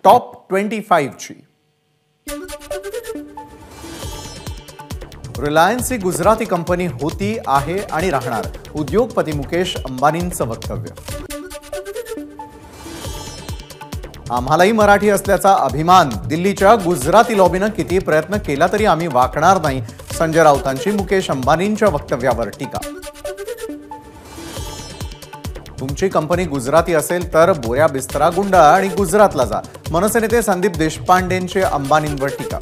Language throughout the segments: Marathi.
टॉप 25 ची। रिलायन्स ही गुजराती कंपनी होती, आहे आणि राहणार, उद्योगपती मुकेश अंबानींचं वक्तव्य। आम्हालाही मराठी असल्याचा अभिमान, दिल्लीच्या गुजराती लॉबीनं किती प्रयत्न केला तरी आम्ही वाकणार नाही, संजय राऊतांची मुकेश अंबानींच्या वक्तव्यावर टीका। तुमची कंपनी गुजराती असेल तर बोऱ्या बिस्तरा गुंडा आणि गुजरातला जा, मनसे नेते संदीप देशपांडेंचे अंबानींवर टीका।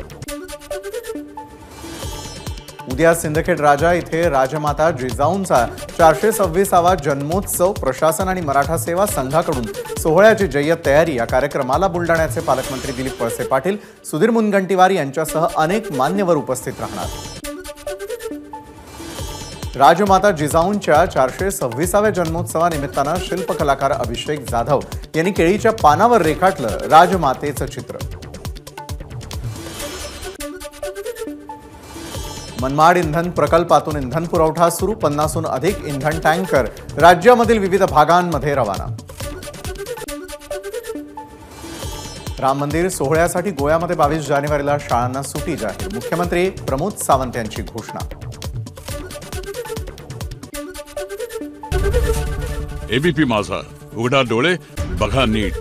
उद्या सिंदखेड राजा इथे राजमाता जिजाऊंचा 426वा जन्मोत्सव प्रशासन आणि मराठा सेवा संघाकडून सोहळ्याची जय्यत तयारी। या कार्यक्रमाला बुलढाण्याचे पालकमंत्री दिलीप वळसे पाटील, सुधीर मुनगंटीवार यांच्यासह अनेक मान्यवर उपस्थित राहणार। राजमाता जिजाऊंच्या 426व्या जन्मोत्सवानिमित्तानं शिल्पकलाकार अभिषेक जाधव यांनी केळीच्या पानावर रेखाटलं राजमातेचं चित्र। मनमाड इंधन प्रकल्पातून इंधन पुरवठा सुरू, 50हून अधिक इंधन टँकर राज्यामधील विविध भागांमध्ये रवाना। राम मंदिर सोहळ्यासाठी गोव्यामध्ये 22 जानेवारीला शाळांना सुटी जाहीर, मुख्यमंत्री प्रमोद सावंत यांची घोषणा। एबीपी माझा, उघडा डोळे बघा नीट।